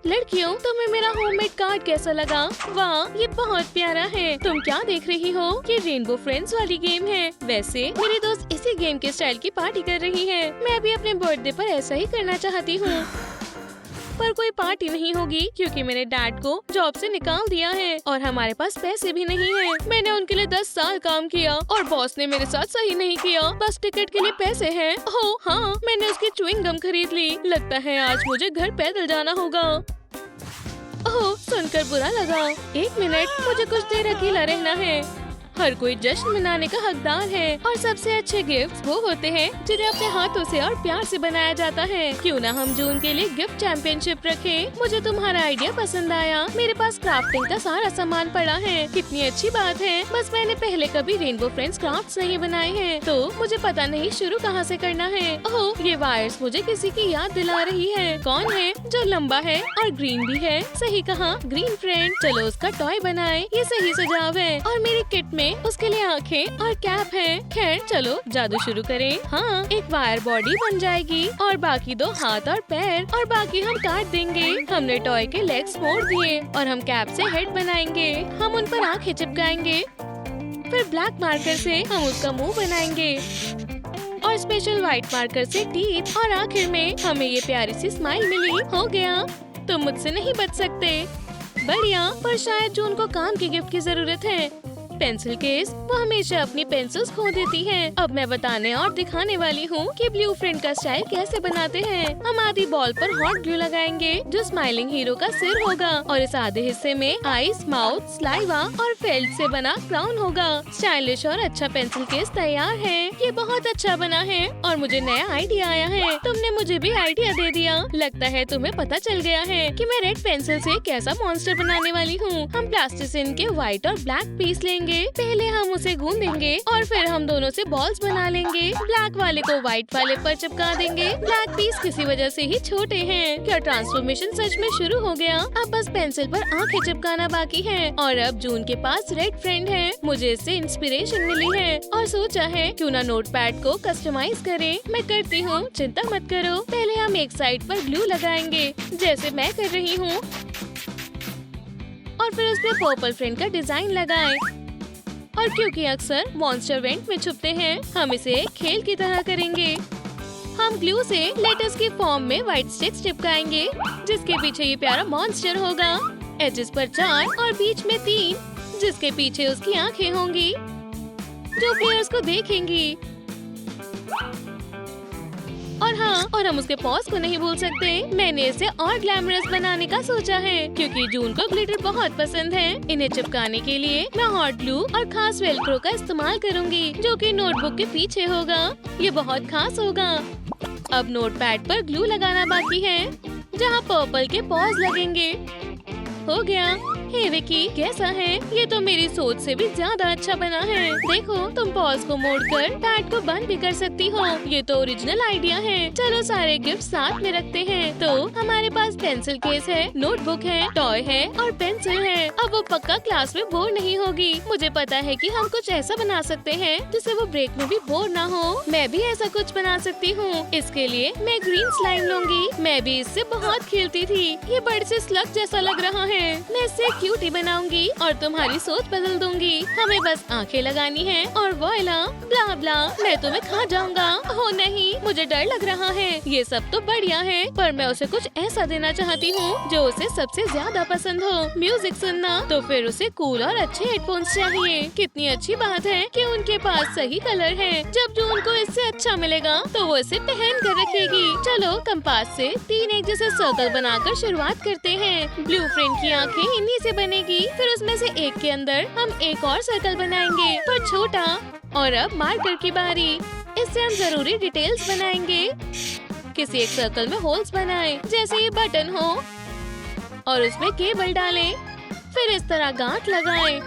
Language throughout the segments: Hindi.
लड़कियों, तुम्हें मेरा होममेड कार्ड कैसा लगा? वाह, ये बहुत प्यारा है। तुम क्या देख रही हो? ये रेनबो फ्रेंड्स वाली गेम है। वैसे मेरी दोस्त इसी गेम के स्टाइल की पार्टी कर रही है। मैं भी अपने बर्थडे पर ऐसा ही करना चाहती हूँ, पर कोई पार्टी नहीं होगी क्योंकि मेरे डैड को जॉब से निकाल दिया है और हमारे पास पैसे भी नहीं है। मैंने उनके लिए 10 साल काम किया और बॉस ने मेरे साथ सही नहीं किया। बस टिकट के लिए पैसे हैं। ओह हाँ, मैंने उसकी च्युइंग गम खरीद ली। लगता है आज मुझे घर पैदल जाना होगा। ओह, सुनकर बुरा लगा। 1 मिनट, मुझे कुछ देर अकेला रहना है। हर कोई जश्न मनाने का हकदार है और सबसे अच्छे गिफ्ट वो होते हैं जिन्हें अपने हाथों से और प्यार से बनाया जाता है। क्यों ना हम जून के लिए गिफ्ट चैंपियनशिप रखें। मुझे तुम्हारा आइडिया पसंद आया। मेरे पास क्राफ्टिंग का सारा सामान पड़ा है। कितनी अच्छी बात है। बस मैंने पहले कभी रेनबो फ्रेंड्स क्राफ्ट्स नहीं बनाए हैं, तो मुझे पता नहीं शुरू कहाँ से करना है। ओह, ये वायर्स मुझे किसी की याद दिला रही है। कौन है जो लंबा है और ग्रीन भी है? सही कहा, ग्रीन फ्रेंड। चलो उसका टॉय बनाए। ये सही सुझाव है। और मेरी किट में उसके लिए आंखें और कैप है। खैर चलो जादू शुरू करें। हाँ, एक वायर बॉडी बन जाएगी और बाकी 2 हाथ और पैर और बाकी हम काट देंगे। हमने टॉय के लेग्स मोड़ दिए और हम कैप से हेड बनाएंगे। हम उन पर आंखें चिपकाएंगे। फिर ब्लैक मार्कर से हम उसका मुंह बनाएंगे और स्पेशल व्हाइट मार्कर से टीथ और आखिर में हमें ये प्यारी सी स्माइल मिली। हो गया, तुम मुझसे नहीं बच सकते। बढ़िया, पर शायद जून को काम की गिफ्ट की जरूरत है। पेंसिल केस, वो हमेशा अपनी पेंसिल्स खो देती है। अब मैं बताने और दिखाने वाली हूँ कि ब्लू फ्रेंड का स्टाइल कैसे बनाते हैं। हम आधी बॉल पर हॉट ग्लू लगाएंगे जो स्माइलिंग हीरो का सिर होगा और इस आधे हिस्से में आईज, माउथ, स्लाइवा और फेल्ट से बना क्राउन होगा। स्टाइलिश और अच्छा पेंसिल केस तैयार है। ये बहुत अच्छा बना है और मुझे नया आइडिया आया है। तुमने मुझे भी आइडिया दे दिया। लगता है तुम्हें पता चल गया है कि मैं रेड पेंसिल से कैसा मॉन्स्टर बनाने वाली हूँ। हम प्लास्टिसिन के व्हाइट और ब्लैक पीस लेंगे। पहले हम उसे गूंदेंगे और फिर हम दोनों से बॉल्स बना लेंगे। ब्लैक वाले को व्हाइट वाले पर चिपका देंगे। ब्लैक पीस किसी वजह से ही छोटे हैं। क्या ट्रांसफॉर्मेशन सच में शुरू हो गया? अब बस पेंसिल पर आंखें चिपकाना बाकी है। और अब जून के पास रेड फ्रेंड है। मुझे इससे इंस्पिरेशन मिली है और सोचा है क्यों ना नोटपैड को कस्टमाइज करें। मैं करती हूँ, चिंता मत करो। पहले हम एक साइड पर ग्लू लगाएंगे जैसे मैं कर रही हूँ और फिर उस पे पर्पल फ्रेंड का डिजाइन लगाएं। और क्योंकि अक्सर मॉन्स्टर वेंट में छुपते हैं, हम इसे एक खेल की तरह करेंगे। हम ग्लू से लेटर्स की फॉर्म में व्हाइट स्टिक्स चिपकाएंगे जिसके पीछे ये प्यारा मॉन्स्टर होगा। एजेस पर 4 और बीच में 3 जिसके पीछे उसकी आंखें होंगी जो प्लेयर्स को देखेंगी। और हाँ, और हम उसके पॉज को नहीं भूल सकते। मैंने इसे और ग्लैमरस बनाने का सोचा है क्योंकि जून को ग्लिटर बहुत पसंद है। इन्हें चिपकाने के लिए मैं हॉट ग्लू और खास वेलक्रो का इस्तेमाल करूंगी जो कि नोटबुक के पीछे होगा। ये बहुत खास होगा। अब नोटपैड पर ग्लू लगाना बाकी है जहाँ पर्पल के पॉज लगेंगे। हो गया। हे विकी, कैसा है? ये तो मेरी सोच से भी ज्यादा अच्छा बना है। देखो, तुम पॉज को मोड़कर पैड को बंद भी कर सकती हो। ये तो ओरिजिनल आइडिया है। चलो सारे गिफ्ट साथ में रखते हैं। तो हमारे पास पेंसिल केस है, नोटबुक है, टॉय है और पेंसिल है। अब वो पक्का क्लास में बोर नहीं होगी। मुझे पता है कि हम कुछ ऐसा बना सकते हैं जिससे वो ब्रेक में भी बोर ना हो। मैं भी ऐसा कुछ बना सकती हूँ। इसके लिए मैं ग्रीन स्लाइम लूंगी। मैं भी इससे बहुत खेलती थी। ये बड़े से स्लग जैसा लग रहा है। मैं इससे क्यूटी बनाऊंगी और तुम्हारी सोच बदल दूंगी। हमें बस आंखें लगानी है और वॉइला, ब्ला ब्ला, मैं तुम्हें खा जाऊंगा। हो नहीं, मुझे डर लग रहा है। ये सब तो बढ़िया है, पर मैं उसे कुछ ऐसा देना चाहती हूँ जो उसे सबसे ज्यादा पसंद हो, म्यूजिक सुनना। तो फिर उसे कूल और अच्छे हेडफोन्स चाहिए। कितनी अच्छी बात है कि उनके पास सही कलर है। जब जो उनको इससे अच्छा मिलेगा तो वो इसे पहन कर रखेगी। चलो कंपास से 3 एक जैसे सर्कल बनाकर शुरुआत करते हैं। ब्लू फ्रेंड की आंखें इन्हीं से बनेगी। फिर उसमें से एक के अंदर हम एक और सर्कल बनाएंगे पर छोटा। और अब मार्कर की बारी। इससे हम जरूरी डिटेल्स बनाएंगे। किसी एक सर्कल में होल्स बनाएं जैसे ये बटन हो और उसमें केबल डालें। फिर इस तरह गांठ लगाएं।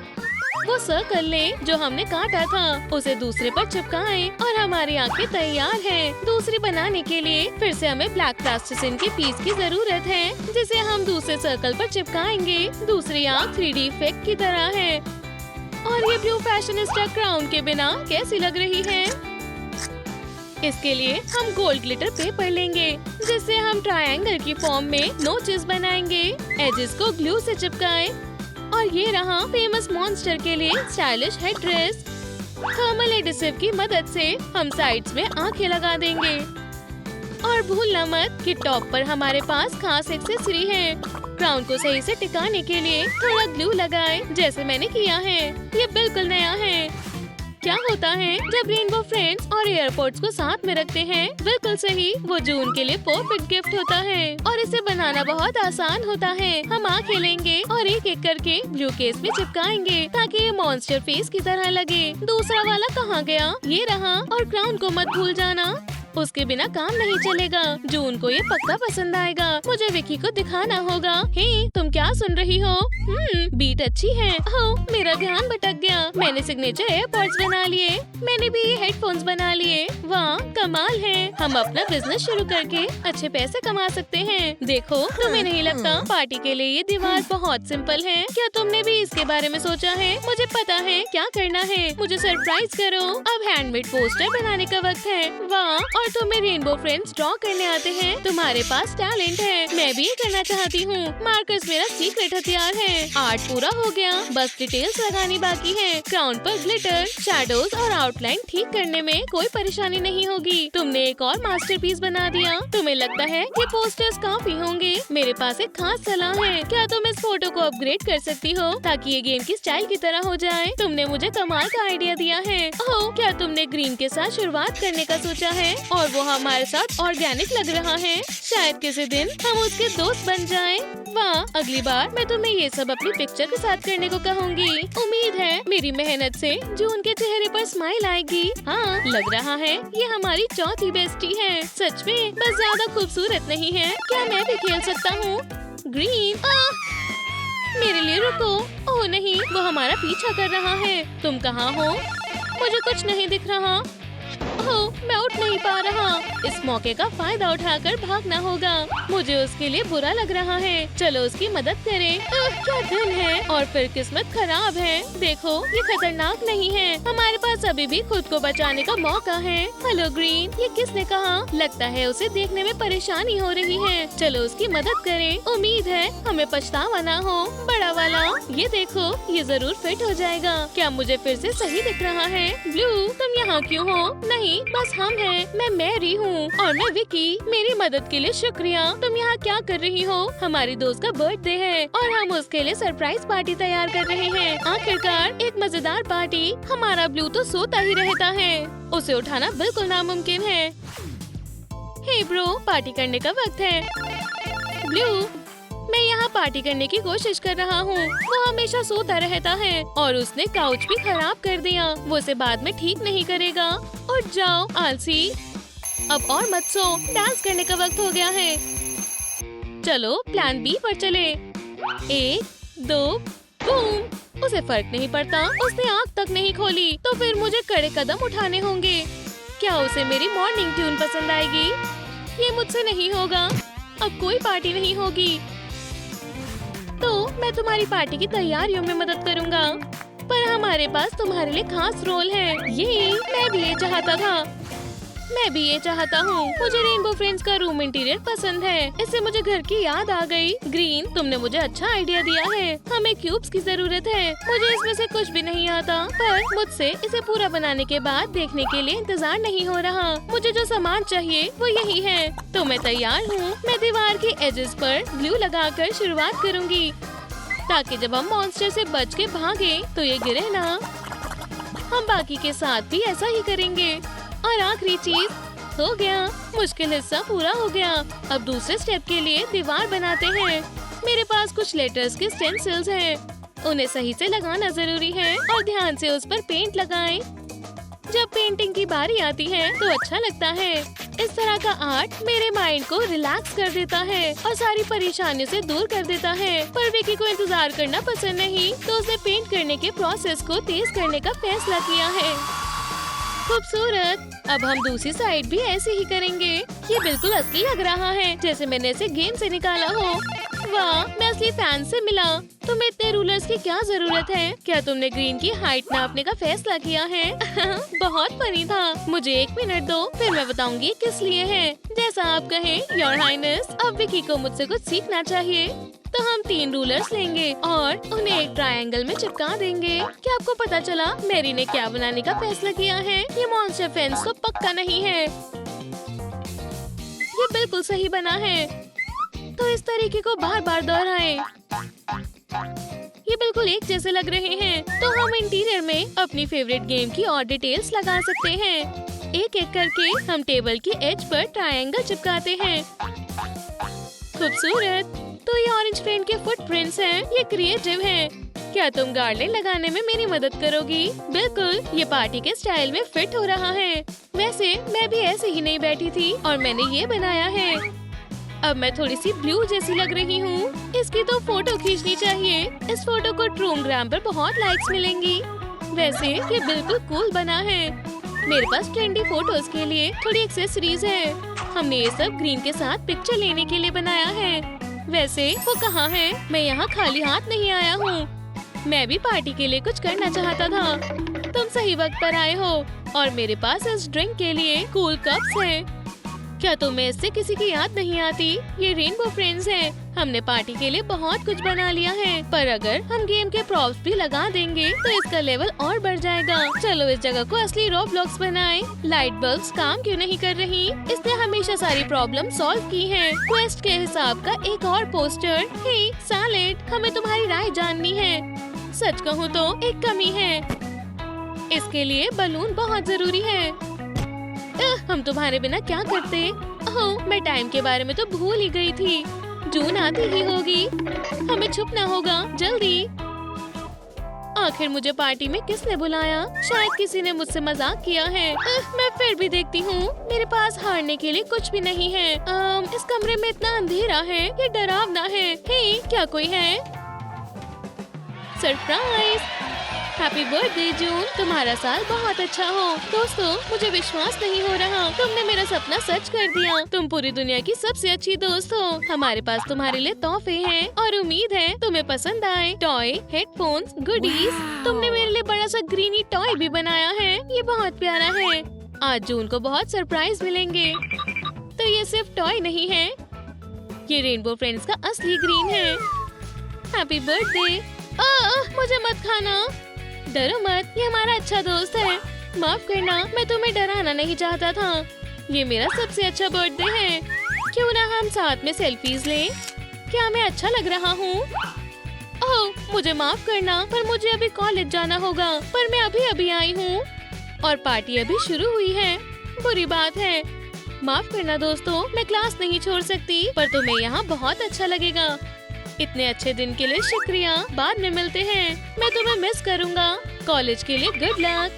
वो सर्कल लें जो हमने काटा था, उसे दूसरे पर चिपकाएं और हमारी आंखें तैयार हैं। दूसरी बनाने के लिए फिर से हमें ब्लैक प्लास्टिसिन के पीस की जरूरत है जिसे हम दूसरे सर्कल पर चिपकाएंगे। दूसरी आंख 3D इफेक्ट की तरह है। और ये ब्लू फैशनिस्टा क्राउन के बिना कैसी लग रही है? इसके लिए हम गोल्ड ग्लिटर पेपर लेंगे, जिससे हम ट्रायंगल की फॉर्म में नोचेस बनाएंगे। एजेस को ग्लू से चिपकाएं। और ये रहा फेमस मॉन्स्टर के लिए stylish head dress. Thermal adhesive की मदद से हम साइड्स में आंखें लगा देंगे। और भूलना मत कि टॉप पर हमारे पास खास एक्सेसरी है। क्राउन को सही से टिकाने के लिए थोड़ा ग्लू लगाएं, जैसे मैंने किया है। ये बिल्कुल नया है। क्या होता है जब रेनबो फ्रेंड्स और एयरपोर्ट्स को साथ में रखते हैं? बिल्कुल सही, वो जून के लिए परफेक्ट गिफ्ट होता है। और इसे बनाना बहुत आसान होता है। हम आंखें लेंगे और एक एक करके ग्लू केस में चिपकाएंगे, ताकि ये मॉन्स्टर फेस की तरह लगे। दूसरा वाला कहाँ गया? ये रहा। और क्राउन को मत भूल जाना, उसके बिना काम नहीं चलेगा। जून को ये पक्का पसंद आएगा। मुझे विकी को दिखाना होगा। हे, तुम क्या सुन रही हो? बीट अच्छी है। ओह, मेरा ध्यान भटक गया। मैंने सिग्नेचर एयरपॉड्स बना लिए। मैंने भी हेडफोन्स बना लिए। वाह, कमाल है। हम अपना बिजनेस शुरू करके अच्छे पैसे कमा सकते हैं। देखो, तुम्हें नहीं लगता पार्टी के लिए ये दीवार बहुत सिंपल है? क्या तुमने भी इसके बारे में सोचा है? मुझे पता है क्या करना है। मुझे सरप्राइज करो। अब हैंडमेड पोस्टर बनाने का वक्त है। वाह, और तुम्हें रेनबो फ्रेंड्स ड्रॉ करने आते हैं। तुम्हारे पास टैलेंट है। मैं भी करना चाहती हूँ। मार्कर्स मेरा सीक्रेट हथियार है। आर्ट पूरा हो गया, बस डिटेल्स लगानी बाकी है। क्राउन पर ग्लिटर, शैडोज और आउटलाइन ठीक करने में कोई परेशानी नहीं होगी। तुमने एक और मास्टरपीस बना दिया। तुम्हें लगता है ये पोस्टर्स काफी होंगे? मेरे पास एक खास सलाह है। क्या तुम इस फोटो को अपग्रेड कर सकती हो, ताकि ये गेम की स्टाइल की तरह हो जाए? तुमने मुझे कमाल का आइडिया दिया है। ओह, क्या तुमने ग्रीन के साथ शुरुआत करने का सोचा है? और वो हमारे साथ ऑर्गेनिक लग रहा है। शायद किसी दिन हम उसके दोस्त बन जाएं। वाह, अगली बार मैं तुम्हें ये सब अपनी पिक्चर के साथ करने को कहूँगी। उम्मीद है मेरी मेहनत से जून के चेहरे पर स्माइल आएगी। हाँ, लग रहा है ये हमारी चौथी बेस्टी है। सच में, बस ज्यादा खूबसूरत नहीं है। क्या मैं भी खेल सकता हूँ? ग्रीन, मेरे लिए रुको। ओह नहीं, वो हमारा पीछा कर रहा है। तुम कहाँ हो? मुझे कुछ नहीं दिख रहा। ओह, मैं उठ नहीं पा रहा। इस मौके का फायदा उठाकर भागना होगा। मुझे उसके लिए बुरा लग रहा है। चलो उसकी मदद करें। क्या दिन है, और फिर किस्मत खराब है। देखो, ये खतरनाक नहीं है। हमारे पास अभी भी खुद को बचाने का मौका है। हेलो ग्रीन, ये किसने कहा? लगता है उसे देखने में परेशानी हो रही है। चलो उसकी मदद करें। उम्मीद है हमें पछतावा ना हो। बड़ा वाला, ये देखो, ये जरूर फिट हो जाएगा। क्या मुझे फिर से सही दिख रहा है? ब्लू, तुम यहाँ क्यों हो? नहीं, बस हम हैं। मैं मैरी हूँ और मैं विकी। मेरी मदद के लिए शुक्रिया। तुम यहाँ क्या कर रही हो? हमारी दोस्त का बर्थडे है और हम उसके लिए सरप्राइज पार्टी तैयार कर रहे हैं। आखिरकार एक मजेदार पार्टी। हमारा ब्लू तो सोता ही रहता है। उसे उठाना बिल्कुल नामुमकिन है। हे ब्रो, पार्टी करने का वक्त है। ब्लू, मैं यहाँ पार्टी करने की कोशिश कर रहा हूँ। वो हमेशा सोता रहता है और उसने काउच भी खराब कर दिया। वो उसे बाद में ठीक नहीं करेगा। उठ जाओ आलसी, अब और मत सो। डांस करने का वक्त हो गया है। चलो प्लान बी पर चले। 1, 2, बूम। उसे फर्क नहीं पड़ता। उसने आँख तक नहीं खोली। तो फिर मुझे कड़े कदम उठाने होंगे। क्या उसे मेरी मॉर्निंग ट्यून पसंद आएगी? ये मुझसे नहीं होगा। अब कोई पार्टी नहीं होगी। तो मैं तुम्हारी पार्टी की तैयारियों में मदद करूंगा, पर हमारे पास तुम्हारे लिए खास रोल है। ये मैं भी ये चाहता था। मैं भी ये चाहता हूँ। मुझे रेनबो फ्रेंड्स का रूम इंटीरियर पसंद है। इससे मुझे घर की याद आ गई। ग्रीन, तुमने मुझे अच्छा आइडिया दिया है। हमें क्यूब्स की जरूरत है। मुझे इसमें से कुछ भी नहीं आता, पर मुझसे इसे पूरा बनाने के बाद देखने के लिए इंतजार नहीं हो रहा। मुझे जो सामान चाहिए वो यही है। तो मैं तैयार हूँ। मैं दीवार के एजेस पर ग्लू लगाकर शुरुआत करूँगी, ताकि जब हम मॉन्स्टर से बच के भागे तो ये गिरे ना। हम बाकी के साथ भी ऐसा ही करेंगे। और आखिरी चीज हो गया। मुश्किल हिस्सा पूरा हो गया। अब दूसरे स्टेप के लिए दीवार बनाते हैं। मेरे पास कुछ लेटर्स के स्टेंसिल्स हैं। उन्हें सही से लगाना जरूरी है और ध्यान से उस पर पेंट लगाएं। जब पेंटिंग की बारी आती है तो अच्छा लगता है। इस तरह का आर्ट मेरे माइंड को रिलैक्स कर देता है और सारी परेशानियों से दूर कर देता है। पर विकी को इंतजार करना पसंद नहीं, तो उसने पेंट करने के प्रोसेस को तेज करने का फैसला किया है। खूबसूरत। अब हम दूसरी साइड भी ऐसे ही करेंगे। ये बिल्कुल असली लग रहा है, जैसे मैंने इसे गेम से निकाला हो। वाह, मैं असली फैन से मिला। तुम्हें इतने रूलर्स की क्या जरूरत है? क्या तुमने ग्रीन की हाइट नापने का फैसला किया है? बहुत फनी था। मुझे 1 मिनट दो, फिर मैं बताऊंगी किस लिए है। जैसा आप कहें योर हाइनेस। अब विकी को मुझसे कुछ सीखना चाहिए। तो हम 3 रूलर्स लेंगे और उन्हें एक ट्रायंगल में चिपका देंगे। क्या आपको पता चला मैरी ने क्या बनाने का फैसला किया है? ये मॉन्स्टर फेंस तो पक्का नहीं है। ये बिल्कुल सही बना है। तो इस तरीके को बार बार दोहराएं। ये बिल्कुल एक जैसे लग रहे हैं। तो हम इंटीरियर में अपनी फेवरेट गेम की और डिटेल्स लगा सकते हैं। एक एक करके हम टेबल की एज पर ट्रायंगल चिपकाते हैं। खूबसूरत। तो ये ऑरेंज फ्रेंड के फुटप्रिंट्स हैं। ये क्रिएटिव हैं। क्या तुम गार्डन लगाने में मेरी मदद करोगी? बिल्कुल, ये पार्टी के स्टाइल में फिट हो रहा है। वैसे मैं भी ऐसे ही नहीं बैठी थी और मैंने ये बनाया है। अब मैं थोड़ी सी ब्लू जैसी लग रही हूँ। इसकी तो फोटो खींचनी चाहिए। इस फोटो को ट्रूमग्राम पर बहुत लाइक्स मिलेंगी। वैसे ये बिल्कुल कूल बना है। मेरे पास ट्रेंडी फोटोज के लिए थोड़ी एक्सेसरीज है। हमने ये सब ग्रीन के साथ पिक्चर लेने के लिए बनाया है। वैसे वो कहाँ है? मैं यहाँ खाली हाथ नहीं आया हूँ। मैं भी पार्टी के लिए कुछ करना चाहता था। तुम सही वक्त पर आए हो और मेरे पास इस ड्रिंक के लिए कूल कप्स हैं। क्या तुम्हें इससे किसी की याद नहीं आती? ये रेनबो फ्रेंड्स हैं। हमने पार्टी के लिए बहुत कुछ बना लिया है, पर अगर हम गेम के प्रॉप्स भी लगा देंगे तो इसका लेवल और बढ़ जाएगा। चलो इस जगह को असली रोब्लॉक्स बनाएं। लाइट बल्ब्स काम क्यों नहीं कर रही? इसने हमेशा सारी प्रॉब्लम सॉल्व की है। क्वेस्ट के हिसाब का एक और पोस्टर। हे सैलेड, हमें तुम्हारी राय जाननी है। सच कहूँ तो एक कमी है। इसके लिए बलून बहुत जरूरी है। हम तुम्हारे बिना क्या करते? ओह, मैं टाइम के बारे में तो भूल ही गई थी। जून आती ही होगी। हमें छुपना होगा जल्दी। आखिर मुझे पार्टी में किसने बुलाया? शायद किसी ने मुझसे मजाक किया है। मैं फिर भी देखती हूँ। मेरे पास हारने के लिए कुछ भी नहीं है। इस कमरे में इतना अंधेरा है, ये डरावना है। हे, क्या कोई है? सरप्राइज! हैप्पी बर्थडे जून, तुम्हारा साल बहुत अच्छा हो। दोस्तों, मुझे विश्वास नहीं हो रहा, तुमने मेरा सपना सच कर दिया। तुम पूरी दुनिया की सबसे अच्छी दोस्त हो। हमारे पास तुम्हारे लिए तोहफे हैं और उम्मीद है तुम्हें पसंद आए। Toy, headphones, goodies. तुमने मेरे लिए बड़ा सा ग्रीनी टॉय भी बनाया है। ये बहुत प्यारा है। आज जून को बहुत सरप्राइज मिलेंगे। तो ये सिर्फ टॉय नहीं है, ये रेनबो फ्रेंड्स का असली ग्रीन है। Happy birthday. मुझे मत खाना। डरो मत, ये हमारा अच्छा दोस्त है। माफ करना, मैं तुम्हें डराना नहीं चाहता था। ये मेरा सबसे अच्छा बर्थडे है। क्यों ना हम साथ में सेल्फीज लें? क्या मैं अच्छा लग रहा हूँ? ओह, मुझे माफ करना, पर मुझे अभी कॉलेज जाना होगा। पर मैं अभी आई हूँ और पार्टी अभी शुरू हुई है। बुरी बात है। माफ करना दोस्तों, मैं क्लास नहीं छोड़ सकती, पर तुम्हें यहाँ बहुत अच्छा लगेगा। इतने अच्छे दिन के लिए शुक्रिया। बाद में मिलते हैं। मैं तुम्हें मिस करूँगा। कॉलेज के लिए गुड लक।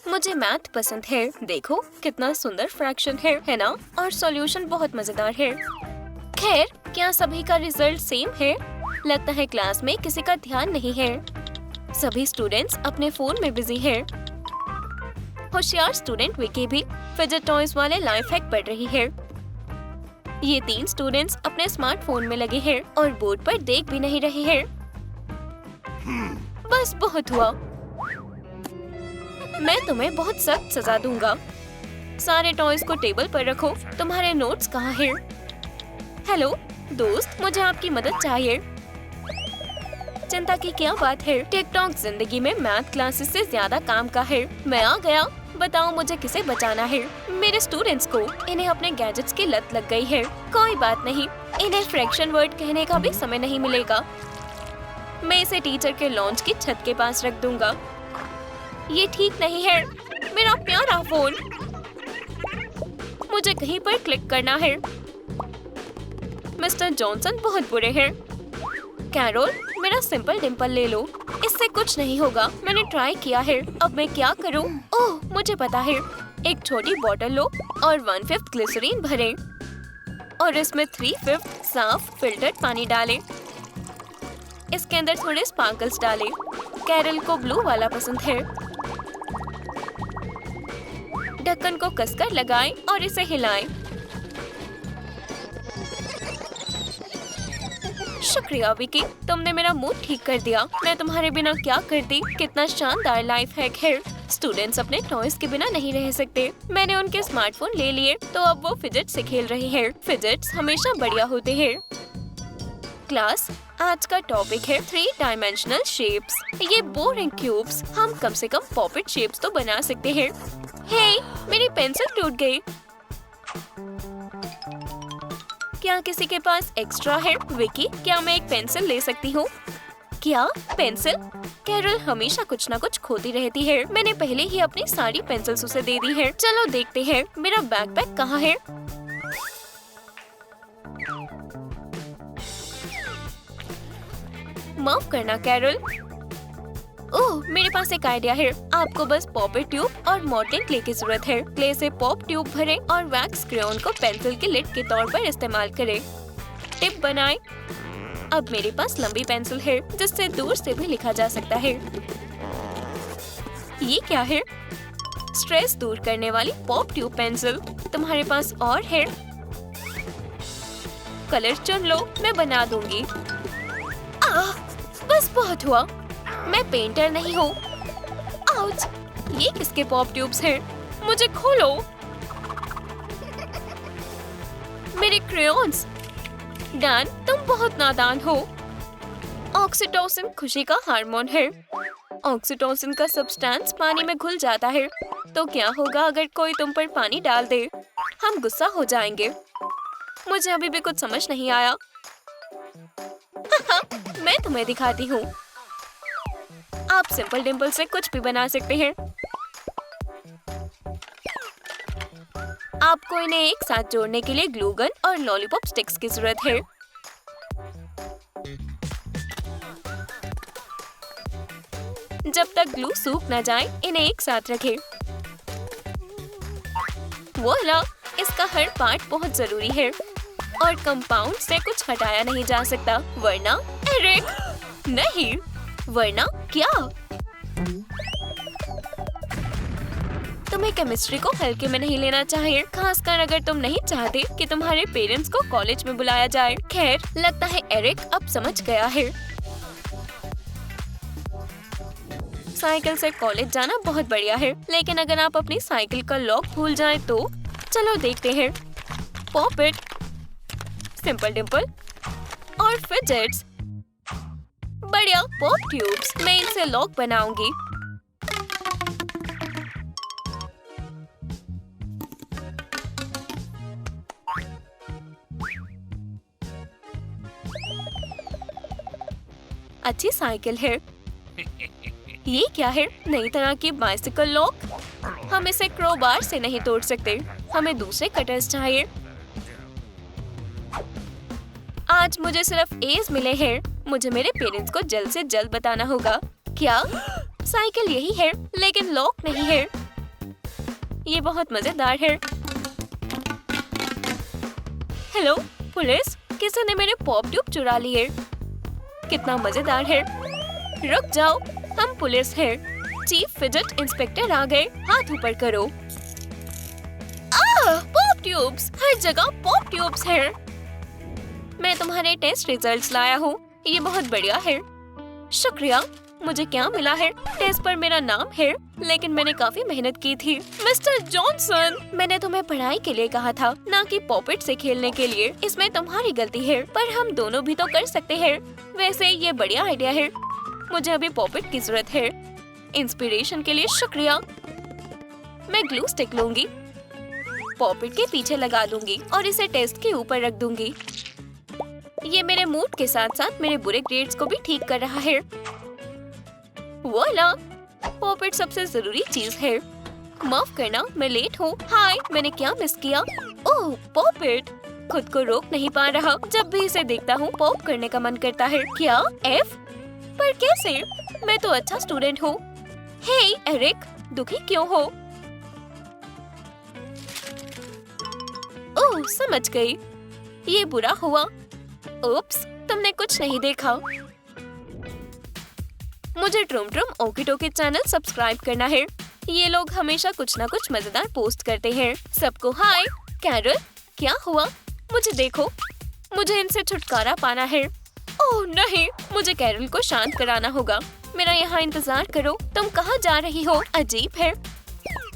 मुझे मैथ पसंद है। देखो कितना सुंदर फ्रैक्शन है ना? और सॉल्यूशन बहुत मजेदार है। खैर, क्या सभी का रिजल्ट सेम है? लगता है क्लास में किसी का ध्यान नहीं है। सभी स्टूडेंट्स अपने फोन में बिजी है। होशियार स्टूडेंट विकी भी फिजेट टॉयज वाले लाइफ हैक पढ़ रही है। ये 3 स्टूडेंट्स अपने स्मार्टफोन में लगे हैं और बोर्ड पर देख भी नहीं रहे हैं। बस बहुत हुआ। मैं तुम्हें बहुत सख्त सजा दूंगा। सारे टॉयज को टेबल पर रखो। तुम्हारे नोट्स कहाँ हैं? हेलो दोस्त, मुझे आपकी मदद चाहिए। चिंता की क्या बात है? टिकटॉक जिंदगी में मैथ क्लासेस से ज्यादा काम का है। मैं आ गया। बताओ मुझे किसे बचाना है? मेरे स्टूडेंट्स को। इन्हें अपने गैजेट्स की लत लग गई है। कोई बात नहीं, इन्हें फ्रैक्शन वर्ड कहने का भी समय नहीं मिलेगा। मैं इसे टीचर के लॉन्च की छत के पास रख दूंगा। ये ठीक नहीं है। मेरा प्यारा फोन। मुझे कहीं पर क्लिक करना है। मिस्टर जॉनसन बहुत बुरे हैं। कैरोल, मेरा सिंपल डिम्पल ले लो। इससे कुछ नहीं होगा। मैंने ट्राई किया है। अब मैं क्या करूं? ओह, मुझे पता है। एक छोटी बोतल लो और 1/5 ग्लिसरीन भरें और इसमें 3/5 साफ फिल्टर्ड पानी डालें। इसके अंदर थोड़े स्पार्कल्स डालें। कैरल को ब्लू वाला पसंद है। ढक्कन को कसकर लगाएं और इसे हिलाएं। शुक्रिया विकी, तुमने मेरा मूड ठीक कर दिया। मैं तुम्हारे बिना क्या करती। कितना शानदार लाइफ हैक है। स्टूडेंट्स अपने टॉयज के बिना नहीं रह सकते। मैंने उनके स्मार्टफोन ले लिए तो अब वो फिजेट से खेल रहे हैं। फिजेट्स हमेशा बढ़िया होते हैं। क्लास, आज का टॉपिक है 3 डायमेंशनल शेप्स। ये बोरिंग क्यूब्स, हम कम से कम पॉपेट शेप्स तो बना सकते हैं। हे, मेरी पेंसिल टूट गई। क्या किसी के पास एक्स्ट्रा है? विकी, क्या मैं एक पेंसिल ले सकती हूँ? क्या पेंसिल? कैरल हमेशा कुछ ना कुछ खोती रहती है। मैंने पहले ही अपनी सारी पेंसिल्स उसे दे दी है। चलो देखते हैं मेरा बैकपैक कहाँ है। माफ करना कैरल। ओह, मेरे पास एक आइडिया है। आपको बस पॉपेट ट्यूब और मॉडलिंग क्ले की जरूरत है। क्ले से पॉप ट्यूब भरें और वैक्स क्रेयॉन को पेंसिल के लिड के तौर पर इस्तेमाल करें। टिप बनाएं। अब मेरे पास लंबी पेंसिल है जिससे दूर से भी लिखा जा सकता है। ये क्या है? स्ट्रेस दूर करने वाली पॉप ट्यूब पेंसिल। तुम्हारे पास और है? कलर चुन लो, मैं बना दूंगी। बस बहुत हुआ। मैं पेंटर नहीं हूँ। आउच! ये किसके पॉप ट्यूब्स हैं? मुझे खोलो। मेरे क्रेयॉन्स। डैन, तुम बहुत नादान हो। ऑक्सीटोसिन खुशी का हार्मोन है। ऑक्सीटोसिन का सब्सटेंस पानी में घुल जाता है। तो क्या होगा अगर कोई तुम पर पानी डाल दे? हम गुस्सा हो जाएंगे। मुझे अभी भी कुछ समझ नहीं आया। मैं तुम्हें दिखाती हूँ। आप सिंपल डिम्पल से कुछ भी बना सकते हैं। आपको इन्हें एक साथ जोड़ने के लिए ग्लू गन और लॉलीपॉप स्टिक्स की जरूरत है। जब तक ग्लू सूख न जाए, इन्हें एक साथ रखें। वोला, इसका हर पार्ट बहुत जरूरी है और कंपाउंड से कुछ हटाया नहीं जा सकता, वरना एरिक। नहीं, वरना क्या? तुम्हें केमिस्ट्री को हल्के में नहीं लेना चाहिए, खासकर अगर तुम नहीं चाहते कि तुम्हारे पेरेंट्स को कॉलेज में बुलाया जाए। खैर, लगता है एरिक अब समझ गया है। साइकिल से कॉलेज जाना बहुत बढ़िया है, लेकिन अगर आप अपनी साइकिल का लॉक भूल जाएं तो चलो देखते हैं। पॉपेट, सिंपल डिम्पल और फिजेट्स। बढ़िया पॉप ट्यूब्स, मैं इनसे लॉक बनाऊंगी। अच्छी साइकिल है। ये क्या है? नई तरह की बाइसिकल लॉक। हम इसे क्रोबार से नहीं तोड़ सकते, हमें दूसरे कटर्स चाहिए। आज मुझे सिर्फ एज मिले हैं। मुझे मेरे पेरेंट्स को जल्द से जल्द बताना होगा। क्या? साइकिल यही है, लेकिन लॉक नहीं है। ये बहुत मजेदार है। हेलो पुलिस, किसी ने मेरे पॉप ट्यूब चुरा लिए। कितना मजेदार है। रुक जाओ, हम पुलिस हैं। चीफ फिजेट इंस्पेक्टर आ गए। हाथ ऊपर करो। पॉप ट्यूब्स, हर जगह पॉप ट्यूब्स हैं। मैं तुम्हारे टेस्ट रिजल्ट्स लाया हूँ। ये बहुत बढ़िया है। शुक्रिया। मुझे क्या मिला है? टेस्ट पर मेरा नाम है, लेकिन मैंने काफी मेहनत की थी। मिस्टर जॉनसन, मैंने तुम्हें पढ़ाई के लिए कहा था, ना कि पॉपेट से खेलने के लिए। इसमें तुम्हारी गलती है, पर हम दोनों भी तो कर सकते हैं। वैसे ये बढ़िया आइडिया है। मुझे अभी पॉपेट की जरूरत है। इंस्पिरेशन के लिए शुक्रिया। मैं ग्लू स्टिक लूंगी, पॉपेट के पीछे लगा दूंगी और इसे टेस्ट के ऊपर रख दूंगी। ये मेरे मूड के साथ साथ मेरे बुरे ग्रेड्स को भी ठीक कर रहा है। वोला, पॉपेट सबसे जरूरी चीज है। माफ करना, मैं लेट हूँ। हाय, मैंने क्या मिस किया? ओह, पॉपेट। खुद को रोक नहीं पा रहा। जब भी इसे देखता हूँ पॉप करने का मन करता है। क्या? F? पर कैसे? मैं तो अच्छा स्टूडेंट हूँ। हे एरिक, दुखी क्यों हो? ओह, समझ गई। ये बुरा हुआ। उप्स, तुमने कुछ नहीं देखा। मुझे ट्रुम ट्रुम ओकी टोकी चैनल सब्सक्राइब करना है। ये लोग हमेशा कुछ ना कुछ मजेदार पोस्ट करते हैं। सबको हाय। कैरल, क्या हुआ? मुझे देखो, मुझे इनसे छुटकारा पाना है। ओह नहीं, मुझे कैरल को शांत कराना होगा। मेरा यहाँ इंतजार करो। तुम कहाँ जा रही हो? अजीब है।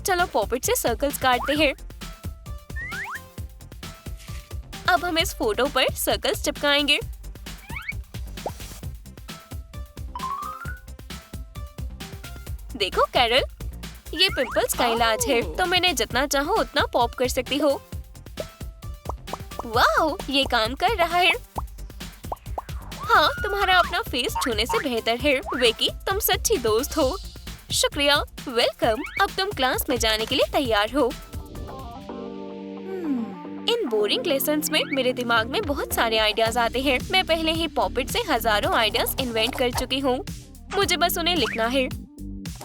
चलो पॉपेट से सर्कल्स काटते हैं। अब हम इस फोटो पर सर्कल्स चिपकाएंगे। देखो कैरल, ये पिंपल्स का इलाज है। तुम इन्हें जितना चाहो उतना पॉप कर सकती हो। वाह, ये काम कर रहा है। हाँ, तुम्हारा अपना फेस छूने से बेहतर है। विकी, तुम सच्ची दोस्त हो। शुक्रिया। वेलकम। अब तुम क्लास में जाने के लिए तैयार हो। इन बोरिंग लेसन्स में मेरे दिमाग में बहुत सारे आइडियाज आते हैं। मैं पहले ही पॉपेट से हजारों आइडियाज इन्वेंट कर चुकी हूँ। मुझे बस उन्हें लिखना है।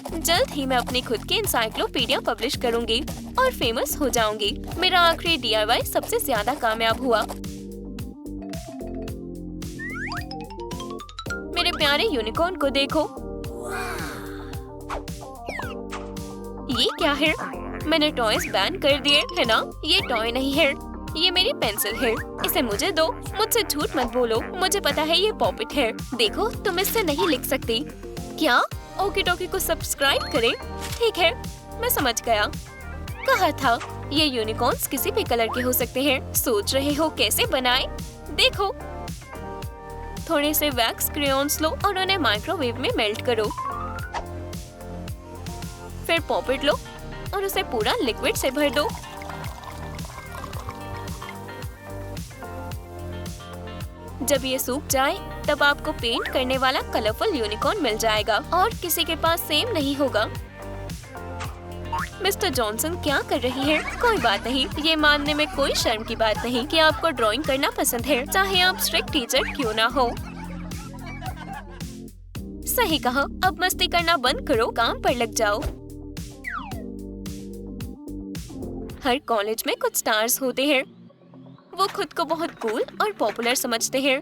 जल्द ही मैं अपनी खुद की एनसाइक्लोपीडिया पब्लिश करूंगी और फेमस हो जाऊंगी। मेरा आखिरी DIY सबसे ज्यादा कामयाब हुआ। मेरे प्यारे यूनिकॉर्न को देखो। ये क्या है? मैंने टॉयज बैन कर दिए है ना? ये टॉय नहीं है, ये मेरी पेंसिल है। इसे मुझे दो। मुझसे झूठ मत बोलो, मुझे पता है ये पॉपेट है। देखो, तुम इससे नहीं लिख सकती। क्या? ओकी टोकी को सब्सक्राइब करें। ठीक है, मैं समझ गया। कहा था, ये यूनिकॉर्न्स किसी भी कलर के हो सकते हैं। सोच रहे हो कैसे बनाए? देखो, थोड़े से वैक्स क्रेयॉन्स लो और उन्हें माइक्रोवेव में मेल्ट करो। फिर पॉपेट लो और उसे पूरा लिक्विड से भर दो। जब ये सूख जाए तब आपको पेंट करने वाला कलरफुल यूनिकॉर्न मिल जाएगा और किसी के पास सेम नहीं होगा। मिस्टर जॉनसन क्या कर रही है? कोई बात नहीं, ये मानने में कोई शर्म की बात नहीं कि आपको ड्राइंग करना पसंद है, चाहे आप स्ट्रिक्ट टीचर क्यों ना हो। सही कहा। अब मस्ती करना बंद करो, काम पर लग जाओ। हर कॉलेज में कुछ स्टार्स होते हैं। वो खुद को बहुत कूल और पॉपुलर समझते हैं।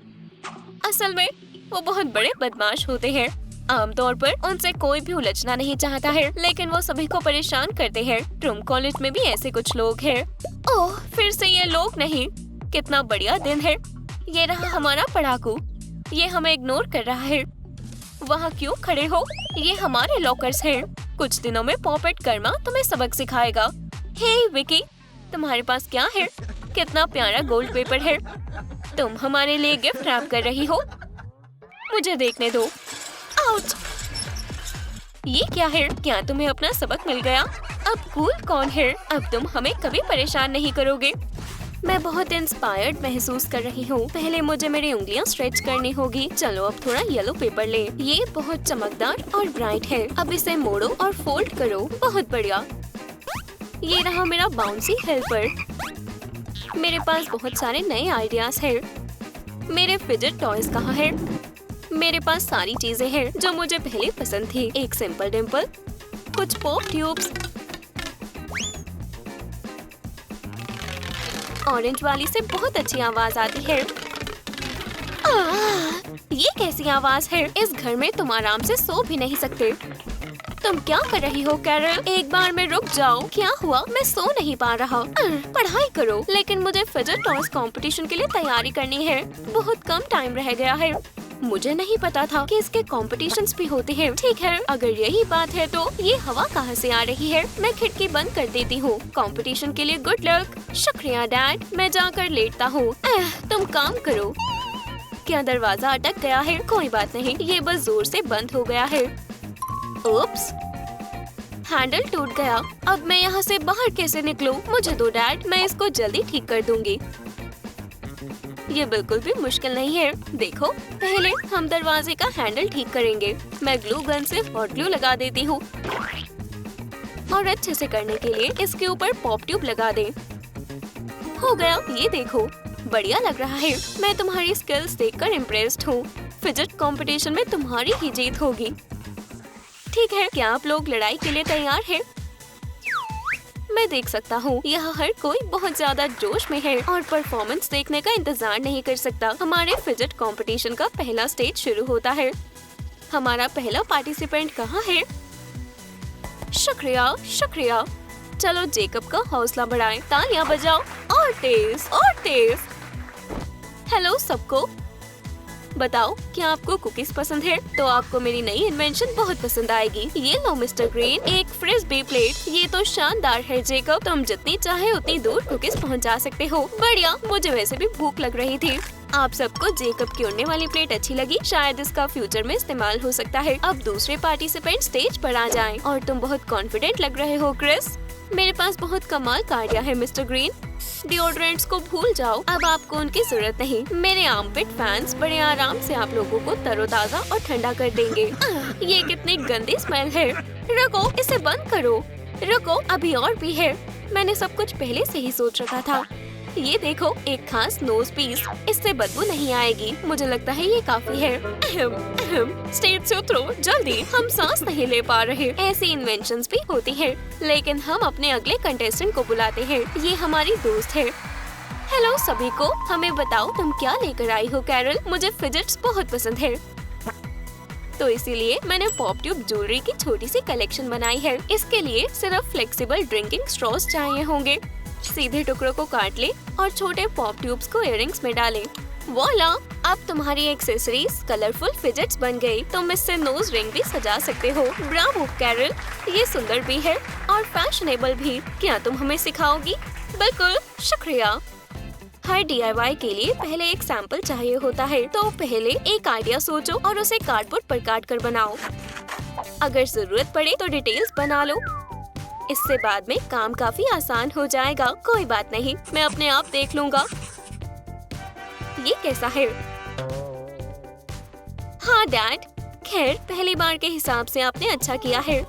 असल में वो बहुत बड़े बदमाश होते हैं। आमतौर पर उनसे कोई भी उलझना नहीं चाहता है, लेकिन वो सभी को परेशान करते हैं। ट्रूम कॉलेज में भी ऐसे कुछ लोग हैं। ओह, फिर से ये लोग नहीं। कितना बढ़िया दिन है। ये रहा हमारा पढ़ाकू। ये हमें इग्नोर कर रहा है। वहाँ क्यों खड़े हो? ये हमारे लॉकर्स हैं। कुछ दिनों में पॉपेट कर्मा तुम्हें सबक सिखाएगा। हे विकी, तुम्हारे पास क्या है? कितना प्यारा गोल्ड पेपर है। तुम हमारे लिए गिफ्ट रैप कर रही हो। मुझे देखने दो। आउच! ये क्या है? क्या तुम्हें अपना सबक मिल गया? अब कूल कौन है? अब तुम हमें कभी परेशान नहीं करोगे। मैं बहुत इंस्पायर्ड महसूस कर रही हूँ। पहले मुझे मेरी उंगलियाँ स्ट्रेच करनी होगी। चलो अब थोड़ा येलो पेपर ले। ये बहुत चमकदार और ब्राइट है। अब इसे मोड़ो और फोल्ड करो। बहुत बढ़िया। ये रहा मेरा बाउंसी हेल्पर। मेरे पास बहुत सारे नए आइडियाज हैं। मेरे फिजेट टॉयज कहाँ हैं? मेरे पास सारी चीजें हैं जो मुझे पहले पसंद थी। एक सिंपल डिम्पल, कुछ पॉप ट्यूब्स, ऑरेंज वाली से बहुत अच्छी आवाज आती है। ये कैसी आवाज है? इस घर में तुम आराम से सो भी नहीं सकते। तुम क्या कर रही हो कैरल? एक बार में रुक जाओ। क्या हुआ? मैं सो नहीं पा रहा। पढ़ाई करो। लेकिन मुझे फिजेट टॉयज कंपटीशन के लिए तैयारी करनी है। बहुत कम टाइम रह गया है। मुझे नहीं पता था कि इसके कॉम्पिटिशन्स भी होते हैं। ठीक है, अगर यही बात है तो ये हवा कहाँ से आ रही है? मैं खिड़की बंद कर देती हूँ। कंपटीशन के लिए गुड लक। शुक्रिया डैड। मैं जाकर लेटता हूँ। तुम काम करो। क्या दरवाजा अटक गया है? कोई बात नहीं, ये बस जोर से बंद हो गया है। ओप्स, हैंडल टूट गया। अब मैं यहाँ से बाहर कैसे निकलूं? मुझे दो डैड, मैं इसको जल्दी ठीक कर दूंगी। ये बिल्कुल भी मुश्किल नहीं है। देखो, पहले हम दरवाजे का हैंडल ठीक करेंगे। मैं ग्लू गन से हॉट ग्लू लगा देती हूँ और अच्छे से करने के लिए इसके ऊपर पॉप ट्यूब लगा दें। हो गया। ये देखो, बढ़िया लग रहा है। मैं तुम्हारी स्किल्स देखकर इम्प्रेस्ड हूँ। फिजेट कंपटीशन में तुम्हारी ही जीत होगी। ठीक है, क्या आप लोग लड़ाई के लिए तैयार हैं? मैं देख सकता हूँ यहाँ हर कोई बहुत ज्यादा जोश में है और परफॉर्मेंस देखने का इंतजार नहीं कर सकता। हमारे फिजेट कंपटीशन का पहला स्टेज शुरू होता है। हमारा पहला पार्टिसिपेंट कहाँ है? शुक्रिया शुक्रिया। चलो जेकब का हौसला बढ़ाएं, तालियां बजाओ और तेज और तेज। हेलो सबको, बताओ क्या आपको कुकीज पसंद है? तो आपको मेरी नई इन्वेंशन बहुत पसंद आएगी। ये लो मिस्टर ग्रीन, एक फ्रिस्बी प्लेट। ये तो शानदार है जेकब, तुम जितनी चाहे उतनी दूर कुकीज पहुंचा सकते हो। बढ़िया, मुझे वैसे भी भूख लग रही थी। आप सबको जेकब की उड़ने वाली प्लेट अच्छी लगी? शायद इसका फ्यूचर में इस्तेमाल हो सकता है। अब दूसरे पार्टिसिपेंट स्टेज पर आ जाएं। और तुम बहुत कॉन्फिडेंट लग रहे हो क्रिस। मेरे पास बहुत कमाल का आइडिया है मिस्टर ग्रीन। डिओड्रेंट्स को भूल जाओ, अब आपको उनकी जरूरत नहीं। मेरे आर्मपिट फैंस बड़े आराम से आप लोगों को तरोताजा और ठंडा कर देंगे। ये कितनी गंदी स्मेल है। रुको, इसे बंद करो। रुको, अभी और भी है। मैंने सब कुछ पहले से ही सोच रखा था। ये देखो, एक खास नोज पीस। इससे बदबू नहीं आएगी। मुझे लगता है ये काफी है। स्टेज से उतरो जल्दी, हम सांस नहीं ले पा रहे। ऐसी इन्वेंशंस भी होती हैं, लेकिन हम अपने अगले कंटेस्टेंट को बुलाते हैं। ये हमारी दोस्त है। हेलो सभी को, हमें बताओ तुम क्या लेकर आई हो कैरल? मुझे फिजेट्स बहुत पसंद है, तो इसीलिए मैंने पॉप ट्यूब ज्वेलरी की छोटी सी कलेक्शन बनाई है। इसके लिए सिर्फ फ्लेक्सिबल ड्रिंकिंग स्ट्रॉस चाहिए होंगे। सीधे टुकड़ों को काट ले और छोटे पॉप ट्यूब्स को इयररिंग्स में डालें। वॉला, अब तुम्हारी एक्सेसरीज कलरफुल फिजेट्स बन गई। तुम इससे नोज रिंग भी सजा सकते हो। ब्रावो कैरल, ये सुंदर भी है और फैशनेबल भी। क्या तुम हमें सिखाओगी? बिल्कुल, शुक्रिया। हर DIY के लिए पहले एक सैंपल चाहिए होता है, तो पहले एक आइडिया सोचो और उसे कार्डबोर्ड पर काट कर बनाओ। अगर जरूरत पड़े तो डिटेल्स बना लो। इससे बाद में काम काफी आसान हो जाएगा। कोई बात नहीं, मैं अपने आप देख लूंगा। ये कैसा है? हाँ डैड, खैर पहली बार के हिसाब से आपने अच्छा किया है।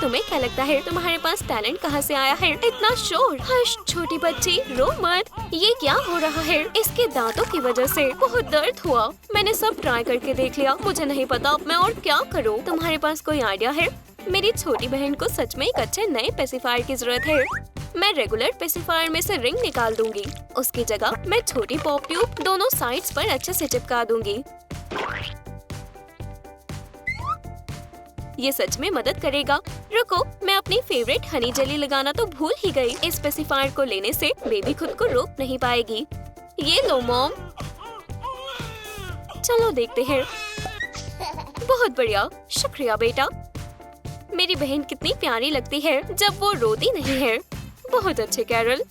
तुम्हें क्या लगता है तुम्हारे पास टैलेंट कहाँ से आया है? इतना शोर। हश छोटी बच्ची, रो मत। ये क्या हो रहा है? इसके दांतों की वजह से बहुत दर्द हुआ। मैंने सब ट्राई करके देख लिया, मुझे नहीं पता अब मैं और क्या करूँ। तुम्हारे पास कोई आइडिया है? मेरी छोटी बहन को सच में एक अच्छे नए पेसिफायर की जरूरत है। मैं रेगुलर पेसिफायर में से रिंग निकाल दूंगी। उसकी जगह मैं छोटी पॉप ट्यूब दोनों साइड्स पर अच्छे से चिपका दूंगी। ये सच में मदद करेगा। रुको, मैं अपनी फेवरेट हनी जेली लगाना तो भूल ही गई। इस पेसिफायर को लेने से बेबी खुद को रोक नहीं पाएगी। ये लो मॉम, चलो देखते हैं। बहुत बढ़िया, शुक्रिया बेटा। मेरी बहन कितनी प्यारी लगती है जब वो रोती नहीं है। बहुत अच्छे कैरल।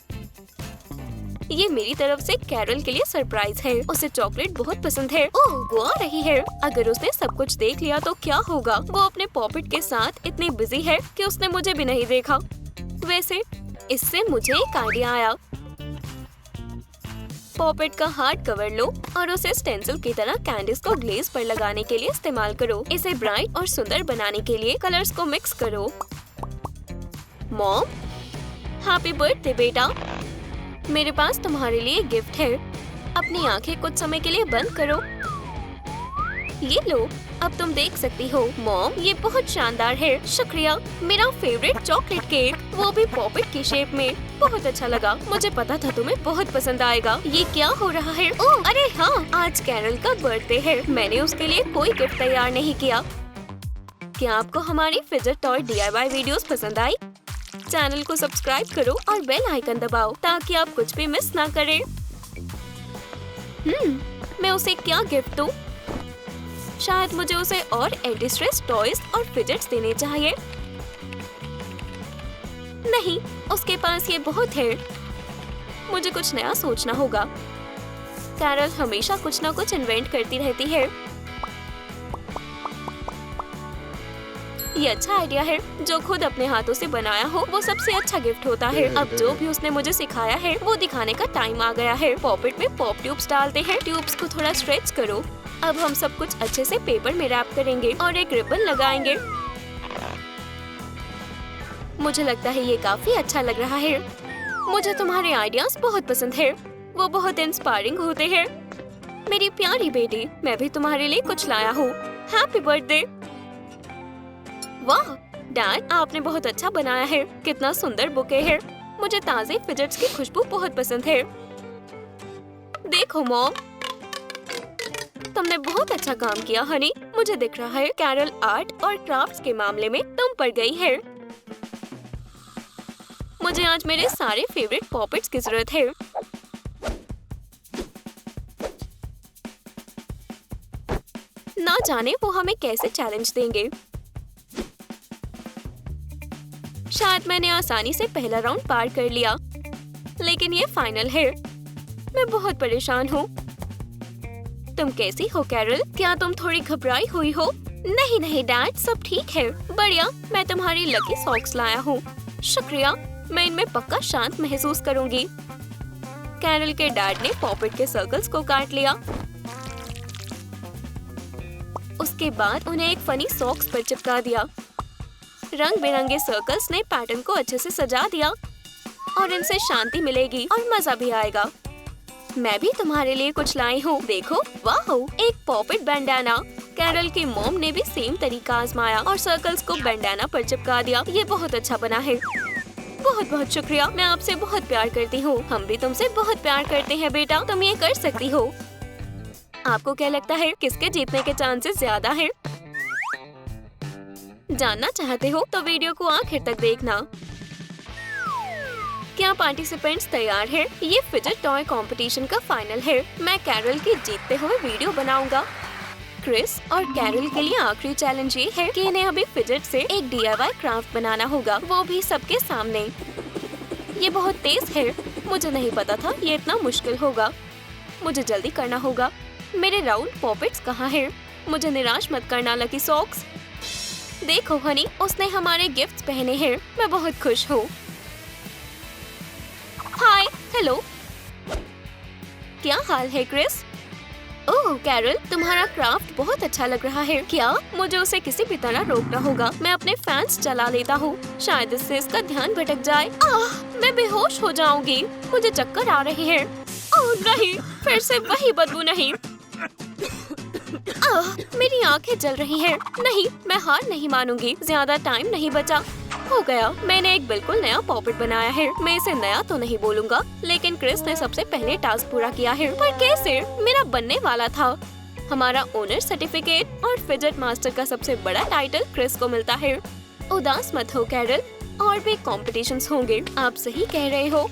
ये मेरी तरफ से कैरल के लिए सरप्राइज है। उसे चॉकलेट बहुत पसंद है। ओह, वो आ रही है। अगर उसने सब कुछ देख लिया तो क्या होगा? वो अपने पॉपेट के साथ इतनी बिजी है कि उसने मुझे भी नहीं देखा। वैसे इससे मुझे एक आइडिया आया। पॉपेट का हार्ड कवर लो और उसे स्टेंसिल की तरह कैंडीज को ग्लेज पर लगाने के लिए इस्तेमाल करो। इसे ब्राइट और सुंदर बनाने के लिए कलर्स को मिक्स करो। मॉम, हैप्पी बर्थडे बेटा। मेरे पास तुम्हारे लिए गिफ्ट है। अपनी आंखें कुछ समय के लिए बंद करो। ये लो, अब तुम देख सकती हो। मॉम, ये बहुत शानदार है। शुक्रिया। मेरा फेवरेट चॉकलेट केक, वो भी पॉपेट की शेप में। बहुत अच्छा लगा। मुझे पता था तुम्हें बहुत पसंद आएगा। ये क्या हो रहा है? ओह, अरे हाँ, आज कैरल का बर्थडे है। मैंने उसके लिए कोई गिफ्ट तैयार नहीं किया। क्या आपको हमारी फिजेट टॉय DIY वीडियोस पसंद आई? चैनल को सब्सक्राइब करो और बेल आइकन दबाओ ताकि आप कुछ भी मिस ना करें। मैं उसे क्या गिफ्ट दूं? शायद मुझे उसे और एंटी स्ट्रेस टॉयज और फिजेट्स देने चाहिए। नहीं, उसके पास ये बहुत है। मुझे कुछ नया सोचना होगा। कैरल हमेशा कुछ ना कुछ इन्वेंट करती रहती है। ये अच्छा आइडिया है। जो खुद अपने हाथों से बनाया हो वो सबसे अच्छा गिफ्ट होता है। अब जो भी उसने मुझे सिखाया है वो दिखाने का टाइम आ गया है। पॉपेट में पॉप ट्यूब्स डालते हैं। ट्यूब्स को थोड़ा स्ट्रेच करो। अब हम सब कुछ अच्छे से पेपर में रैप करेंगे और एक रिबन लगाएंगे। मुझे लगता है ये काफी अच्छा लग रहा है। मुझे तुम्हारे आइडियाज बहुत पसंद है। वो बहुत इंस्पायरिंग होते हैं। मेरी प्यारी बेटी, मैं भी तुम्हारे लिए कुछ लाया हूँ। Happy birthday. वाह डैड, आपने बहुत अच्छा बनाया है। कितना सुंदर बुके है। मुझे ताजे फिजेट्स की खुशबू बहुत पसंद है। देखो मॉम, तुमने बहुत अच्छा काम किया हनी। मुझे दिख रहा है कैरल आर्ट और क्राफ्ट्स के मामले में तुम पर गई है। मुझे आज मेरे सारे फेवरेट पॉपेट्स की जरूरत है। ना जाने वो हमें कैसे चैलेंज देंगे। शायद मैंने आसानी से पहला राउंड पार कर लिया, लेकिन ये फाइनल है। मैं बहुत परेशान हूँ। तुम कैसी हो कैरल? क्या तुम थोड़ी घबराई हुई हो? नहीं नहीं डैड, सब ठीक है। बढ़िया, मैं तुम्हारी लकी सॉक्स लाया हूँ। शुक्रिया, मैं इनमें पक्का शांत महसूस करूंगी। कैरल के डैड ने पॉपेट के सर्कल्स को काट लिया। उसके बाद उन्हें एक फनी सॉक्स पर चिपका दिया। रंग बिरंगे सर्कल्स ने पैटर्न को अच्छे से सजा दिया और इनसे शांति मिलेगी और मजा भी आएगा। मैं भी तुम्हारे लिए कुछ लाई हूँ, देखो। वाह, एक पॉपेट बैंडाना। कैरल की मॉम ने भी सेम तरीका आजमाया और सर्कल्स को बैंडाना पर चिपका दिया। ये बहुत अच्छा बना है। बहुत बहुत शुक्रिया, मैं आपसे बहुत प्यार करती हूँ। हम भी तुमसे बहुत प्यार करते हैं बेटा, तुम ये कर सकती हो। आपको क्या लगता है किसके जीतने के चांसेस ज्यादा हैं? जानना चाहते हो तो वीडियो को आखिर तक देखना। क्या पार्टिसिपेंट्स तैयार हैं? ये फिजेट टॉय कंपटीशन का फाइनल है। मैं कैरल की जीतते हुए वीडियो बनाऊंगा। क्रिस और कैरल के लिए आखिरी चैलेंज ये है कि इन्हें अभी फिजेट से एक DIY क्राफ्ट बनाना होगा, वो भी सबके सामने। ये बहुत तेज है। मुझे नहीं पता था ये इतना मुश्किल होगा। मुझे जल्दी करना होगा। मेरे राउंड पॉपेट्स कहाँ हैं? मुझे निराश मत करना लकी सॉक्स। देखो हनी, उसने हमारे गिफ्ट्स पहने हैं। मैं बहुत खुश हूँ। हाय, हेलो। क्या हाल है क्रिस? ओह कैरल, तुम्हारा क्राफ्ट बहुत अच्छा लग रहा है। क्या मुझे उसे किसी भी तरह रोकना होगा? मैं अपने फैंस चला लेता हूँ, शायद इससे इसका ध्यान भटक जाए। मैं बेहोश हो जाऊंगी। मुझे चक्कर आ रहे हैं। ओह नहीं, फिर से वही बदबू नहीं। मेरी आंखें जल रही हैं। नहीं, मैं हार नहीं मानूंगी। ज्यादा टाइम नहीं बचा। हो गया, मैंने एक बिल्कुल नया पॉपेट बनाया है। मैं इसे नया तो नहीं बोलूंगा, लेकिन क्रिस ने सबसे पहले टास्क पूरा किया है। पर कैसे? मेरा बनने वाला था। हमारा ओनर सर्टिफिकेट और फिजेट मास्टर का सबसे बड़ा टाइटल क्रिस को मिलता है। उदास मत हो कैरल, और भी कॉम्पिटिशन्स होंगे। आप सही कह रहे हो।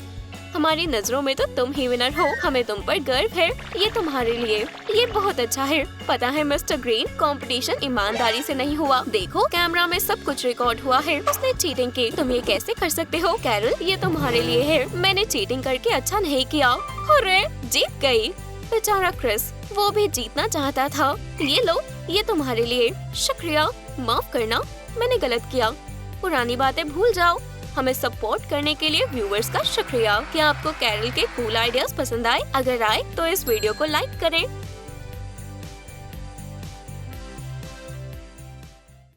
हमारी नजरों में तो तुम ही विनर हो। हमें तुम पर गर्व है। ये तुम्हारे लिए। ये बहुत अच्छा है। पता है मिस्टर ग्रीन, कंपटीशन ईमानदारी से नहीं हुआ। देखो, कैमरा में सब कुछ रिकॉर्ड हुआ है। उसने चीटिंग की। तुम ये कैसे कर सकते हो? कैरल, ये तुम्हारे लिए है। मैंने चीटिंग करके अच्छा नहीं किया। अरे, जीत गई। बेचारा क्रिस, वो भी जीतना चाहता था। ये लो, ये तुम्हारे लिए। शुक्रिया, माफ करना, मैंने गलत किया। पुरानी बातें भूल जाओ। हमें सपोर्ट करने के लिए व्यूअर्स का शुक्रिया। क्या आपको कैरल के कूल आइडियाज पसंद आए? अगर आए तो इस वीडियो को लाइक करें।